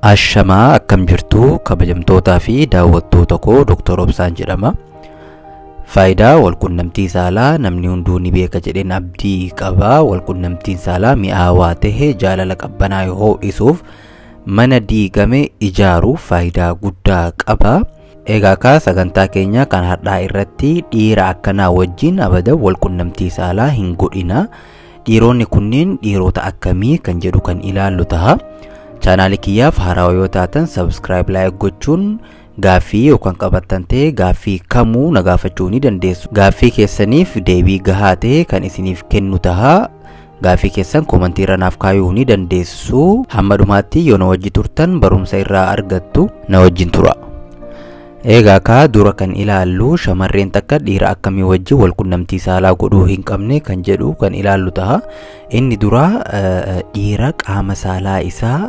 Ashamaa akkam jirtu kabajamtootaa fi daawwattoota koo Dr. Obsaan jedhama. Faayidaa wal-qunnamtii saalaa namni hunduu ni beeka jedheen abdii qaba. Wal-qunnamtiin saalaa mi'aawaa ta'e jaalala qabbanaa ho'isuuf mana diigame ijaaruuf faayidaa guddaa qaba. Egaa sagantaa keenya kan har'aa irratti dhiira akkanaa wajjin abadan wal-qunnamtii saalaa hin godhina. Dhiironni kunneen dhiirota akkamii kan jedhu kan ilaallu ta'a. Channel kiyyaaf haarawaa yoo taatan subscribe like gochuun gaaffii yookaan qabattan ta'e gaaffii kamuu na gaafachuu ni dandeessu. Gaaffii keessaniif deebii gahaa ta'e kan isiniif kennu ta'a. Gaaffii keessan komentii irra naaf kaayuu ni dandeessu. Hamma dhumaatti yoo na wajji turtan barumsa irraa argattu na wajjin tura. Egaa dura kan ilaallu shamarreen takka dhiira akkamii wajji wal-qunnamtii saalaa godhuu hin qabne kan jedhu kan ilaallu ta'a. Inni dura dhiira qaama saalaa isaa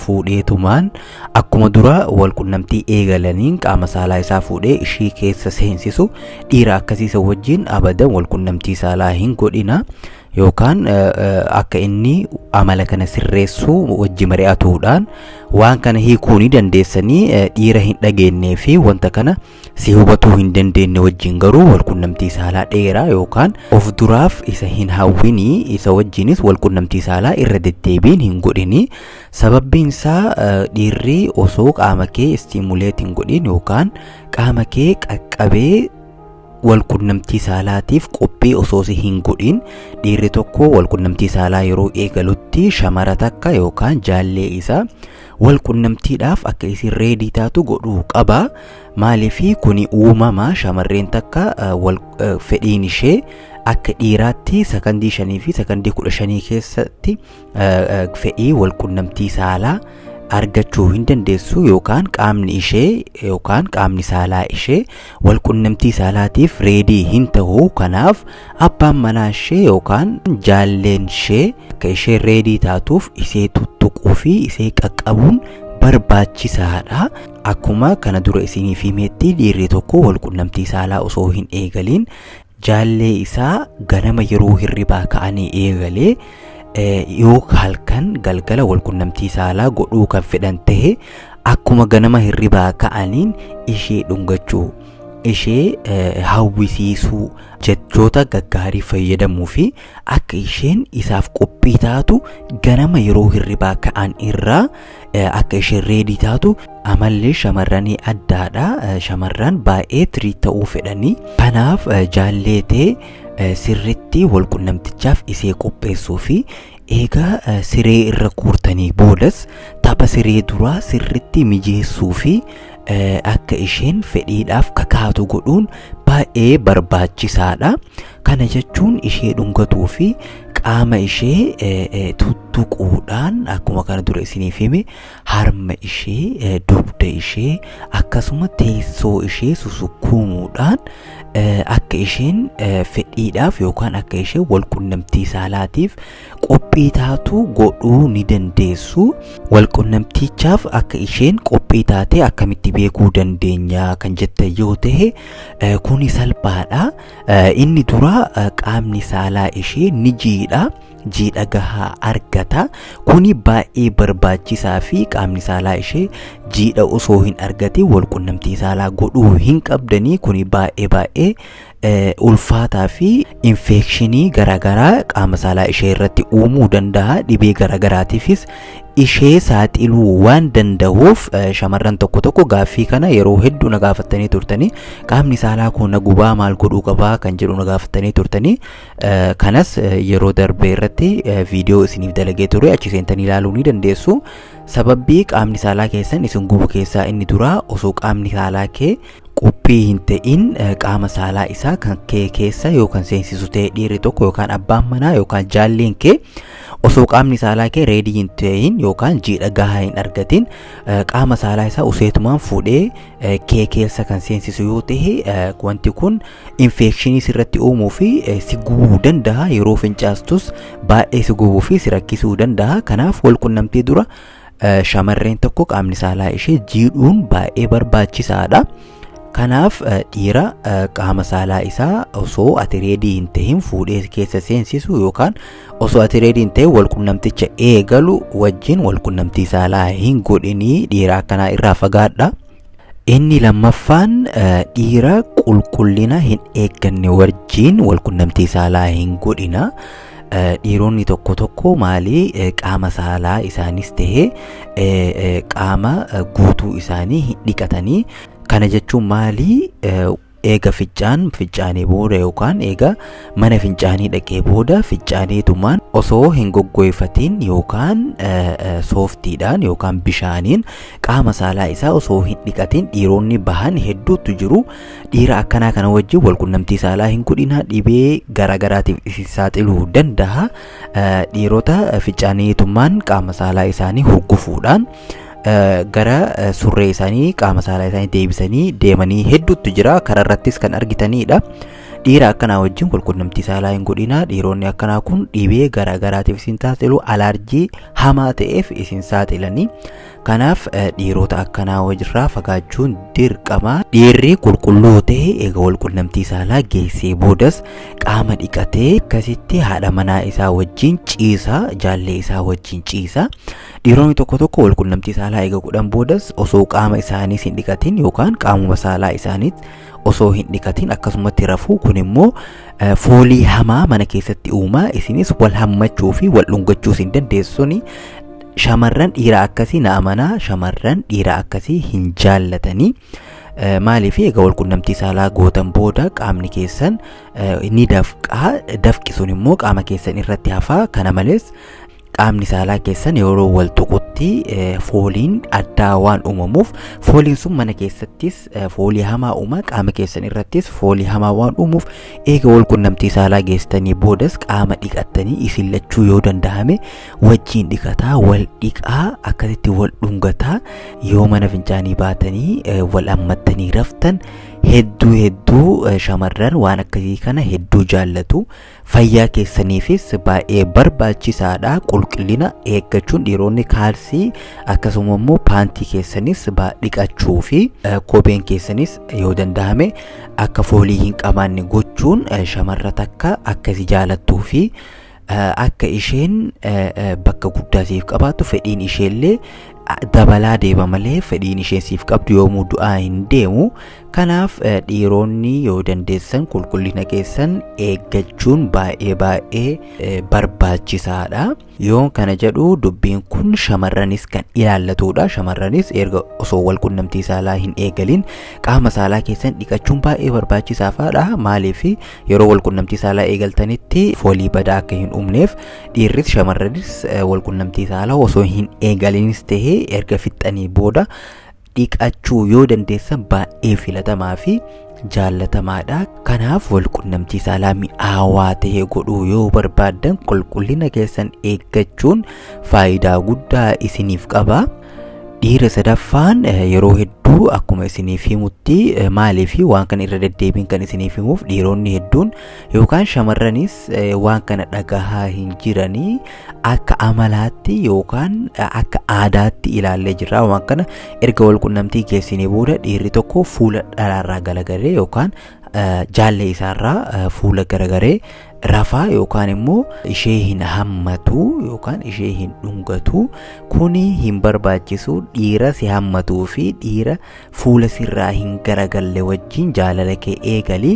fuudheetumaan akkuma dura wal-qunnamtii eegalaniin qaama saalaa isaa fuudhee ishii keessa seensisu dhiira akkasiisa wajjin abadan wal-qunnamtii saalaa hin godhina. Yookaan akka inni amala kana sirreessu wajji mari'atuudhaan waan kana hiikuu ni dandeessanii dhiira hin dhageenyee fi wanta kana si hubatuu hin dandeenye wajjin garuu wal-qunnamtii saalaa dheeraa yookaan of duraaf isa hin hawwinii isa wajjinis wal-qunnamtii saalaa irra deddeebiin hin godhini. Sababbiin isaa dhiirri osoo qaama kee istiimuleet hin godhin yookaan qaama kee qaqqabee wal-qunnamtii saalaatiif qophii osoo hin godhin dhiirri tokko wal-qunnamtii saalaa yeroo eegalutti shamara takka yookaan jaallee isaa wal-qunnamtiidhaaf akka isin reedii taatu godhuu qaba. Maaliifi kuni uumama shamarreen takka fedhiin ishee akka dhiiraatti sakandii 5 fi sakandii 15 keessatti fedhii wal-qunnamtii saalaa argachuu hin dandeessu yookaan qaamni ishee yookaan qaamni saalaa ishee wal-qunnamtii saalaatiif reedii hin ta'u. Kanaaf abbaan manaa ishee yookaan jaalleen ishee akka ishee reedii taatuuf isee tuttuquu fi isee qaqqabuun barbaachisaadha. Akkuma kana dura isiniif himetti dhiirri tokko wal-qunnamtii saalaa osoo hin eegalin jaallee isaa ganama yeroo hirribaa ka'anii eegalee yoo halkan galgala wal-qunnamtii saalaa godhuu kan fedhan ta'e akkuma ganama hirribaa ka'aniin ishee dhungachuu, ishee hawwisiisuu, jechoota gaggaarii fayyadamuu fi akka isheen isaaf qophii taatu ganama yeroo hirribaa ka'an irraa akka isheen reedii taatu. Amalli shamarranii addaadha. Shamarran baay'ee tirii ta'uu fedhanii. Kanaaf jaalleetee sirritti wal-qunnamtichaaf isee qopheessuu fi egaa siree irra kuurtanii boodas tapha siree duraa sirritti mijeessuu fi akka isheen fedhiidhaaf kakaatu godhuun baay'ee barbaachisaadha. Kana jechuun ishee dhungatuu fi qaama ishee tuttuquudhaan akkuma kana dura isiniif hime harma ishee, dugda ishee akkasuma teessoo ishee susukkuumuudhaan akka isheen fedhiidhaaf yookaan akka isheen wal-qunnamtii saalaatiif qophii taatu godhuu ni dandeessu. Wal-qunnamtichaaf akka isheen qophii taate akkamitti beekuu dandeenya kan jettan yoo ta'e kuni salphaadha. Inni dura qaamni saalaa ishee ni jiidha. Jiidha gahaa argata. Kuni baay'ee barbaachisaa fi qaamni saalaa ishee jiidha osoo hin argatin wal-qunnamtii saalaa godhuu hin qabdanii. Kuni baay'ee ulfaataa fi infekshinii garaagaraa qaama saalaa ishee irratti uumuu danda'a. Dhibee garaagaraatiifis ishee saaxiluu waan danda'uuf shamarran tokko gaaffii kana yeroo hedduu na gaafattanii turtanii qaamni saalaa kun na gubaa maal godhuu qabaa kan jedhu na gaafattanii turtanii. Kanas yeroo darbee irratti viidiyoo isiniif dalagee ture achi seentanii ilaaluu ni dandeessu. Sababbii qaamni saalaa keessan isin gubu keessaa inni dura osoo qaamni saalaa kee qophii hin ta'in qaama saalaa isaa kan kee keessa yookaan seensisu ta'e dhiirri tokko yookaan abbaan manaa yookaan jaalleen kee osoo qaamni saalaa kee reedii hin ta'in yookaan jiidha gahaa hin argatin qaama saalaa isaa useetumaan fuudhee kee keessa kan seensisu yoo ta'e wanti kun infekshinii sirratti uumuu fi si gubuu danda'a. Yeroo fincaastus baay'ee si gubuu fi si rakkisuu danda'a. Kanaaf wal-qunnamtii dura shamarreen tokko qaamni saalaa ishee jiidhuun baay'ee barbaachisaadha. Kanaaf dhiira qaama saalaa isaa osoo ati reedii hin ta'in fuudhee keessa seensisu yookaan osoo ati reedii hin ta'in wal-qunnamticha eegalu wajjin wal-qunnamtii saalaa hin godhinii dhiira akkanaa irraa fagaadha. Inni lammaffaan dhiira qulqullina hin eegganne wajjin wal-qunnamtii saalaa hin godhina. Dhiironni tokko tokko maalii qaama saalaa isaanis ta'ee qaama guutuu isaanii hin dhiqatanii. Kana jechuun maalii eega fincaanii booda yookaan eega mana fincaanii dhaqee booda fincaaneetumaan osoo hin goggoifatiin yookaan sooftiidhaan yookaan bishaaniin qaama saalaa isaa osoo hin dhiqatiin dhiironni bahan hedduutu jiru. Dhiira akkanaa kana wajjin wal-qunnamtii saalaa hin godhina, dhibee garagaraatiif isin saaxiluu danda'a. Dhiirota fincaaneetumaan qaama saalaa isaanii hurgufuudhaan gara surree isaanii qaama saalaa isaanii deebisanii deemanii hedduutu jira. Kararrattis kan argitanidha. Dhiira akkanaa wajjin wal-qunnamtii saalaa hin godhina. Dhiironni akkanaa kun dhibee garagaraatiif isin saaxilu, alaarjii hamaa ta'eef isin saaxilanii. Kanaaf dhiirota akkanaa wajirraa fagaachuun dirqama. Dhiirri qulqulluu ta'e eega wal-qunnamtii saalaa geessee boodas qaama dhiqatee akkasitti haadha manaa isaa wajjin ciisa, jaallee isaa wajjin ciisa. Dhiironni tokko tokko wal-qunnamtii saalaa eega godhan boodas osoo qaama isaaniis hin dhiqatin yookaan qaamuma saalaa isaaniis osoo hin dhiqatin akkasumatti rafuu. Kun immoo foolii hamaa mana keessatti uumaa. Isinis wal hammachuu fi wal dhungachuus hin dandeessuni. Shamarran dhiira akkasii na amanaa, shamarran dhiira akkasii hin jaallatanii. Maaliif eega wal-qunnamtii saalaa gootan booda qaamni keessan ni dafqaa. Dafqi sun immoo qaama keessan irratti hafaa. Kana malees qaamni saalaa keessan yeroo wal tuqutti fooliin addaa waan uumamuuf fooliin sun mana keessattis foolii hamaa uuma, qaama keessan irrattis foolii hamaa waan uumuuf eega wal-qunnamtii saalaa geessanii boodas qaama dhiqattanii isin lachuu yoo danda'ame wajjiin dhiqataa, wal dhiqaa, akkasitti wal dhungataa. Yoo mana fincaanii baatanii wal hammattanii raftan hedduu shamarran waan akkasii kana hedduu jaallatu. Fayyaa keessaniifis baay'ee barbaachisaadha. Qulqullina eeggachuun dhiironni kaalsii akkasuma immoo paantii keessanis dhiqachuu fi kopheen keessanis yoo danda'ame akka foolii hin qabaanne gochuun shamarra takka akkasi jaalattuu fi akka isheen bakka guddaa siif qabaattu fedhiin isheellee dabalaa deema malee fedhiin isheen siif qabdu yoomuu du'aa hin deemu. Kanaaf dhiironni yoo dandeessan qulqullina keessan eeggachuun baay'ee barbaachisaadha. Yoon kana jedhu dubbiin kun shamarranis kan ilaallatudha. Shamarranis erga osoo wal-qunnamtii saalaa hin eegalin qaama saalaa keessan dhiqachuun baay'ee barbaachisaadha. Maaliif yeroo wal-qunnamtii saalaa eegaltanitti foolii badaa akka hin uumneef dhiirris shamarranis wal-qunnamtii saalaa osoo hin eegalinis ta'ee erga fixxanii booda dhiqachuu yoo dandeessan baay'ee filatamaa fi jaallatamaadha. Kanaaf wal-qunnamtii saalaa mi'aawaa ta'e godhuu yoo barbaaddan qulqullina keessan eeggachuun faayidaa guddaa isiniif qaba. Dhiira sadaffaan yeroo hedduu akkuma isiniif himutti maaliif waan kana irra deddeebiin kan isiniif himuuf dhiironni hedduun yookaan shamarranis waan kana dhagahaa hin jiranii akka amalaatti yookaan akka aadaatti ilaallee jirra. Waan kana erga wal-qunnamtii geessinee booda dhiirri tokko fuula dhalaarraa galagaree yookaan jaallee isaarraa fuula garagaree rafaa yookaan immoo ishee hin hammatu yookaan ishee hin dhungatu. Kuni hin barbaachisu. Dhiira si hammatuu fi dhiira fuula sirraa hin garagalle wajjin jaalala kee eegali.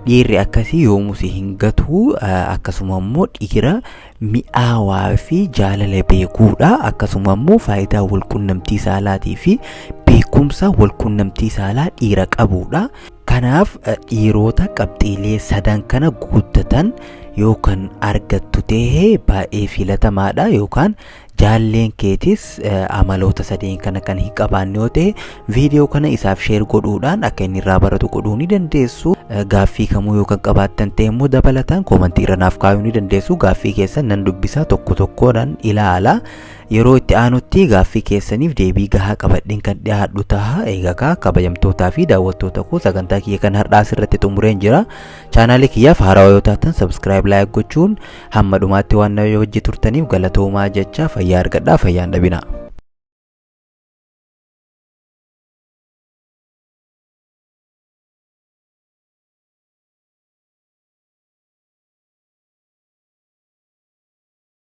Dhiirri akkasii yoomuu si hin gatu. Akkasuma immoo dhiira mi'aawaa fi jaalala beekuudha. Akkasuma immoo faayidaa wal-qunnamtii saalaatii fi beekumsa wal-qunnamtii saalaa dhiira qabuudha. Kanaaf dhiirota qabxiilee sadan kana guuttatan yookaan argattu ta'ee baay'ee filatamaadha. Yookaan jaalleen keetis amaloota sadeen kana kan hin qabaanne yoo ta'e viidiyoo kana isaaf sheer godhuudhaan akka inni irraa baratu godhuu ni dandeessu. Gaaffii kamuu yookaan qabaattan ta'e immoo dabalataan koomantii irra naaf kaayuu ni dandeessu. Gaaffii keessan nan dubbisa, tokko tokkoodhaan ilaala. Yeroo itti aanutti gaaffii keessaniif deebii gahaa qabadheen kan dhiyaadhu ta'a. Eegaa kabajamtootaa fi daawwattoota koo sagantaa kiyya kan har'aas irratti xumureen jira. Chaanaalii kiyyaaf haarawaa yoo taatan subscribe like gochuun hamma dhumaatti waan na wajji turtaniif galatoomaa jecha fayyaa argadhaa, fayyaan dhabinaa.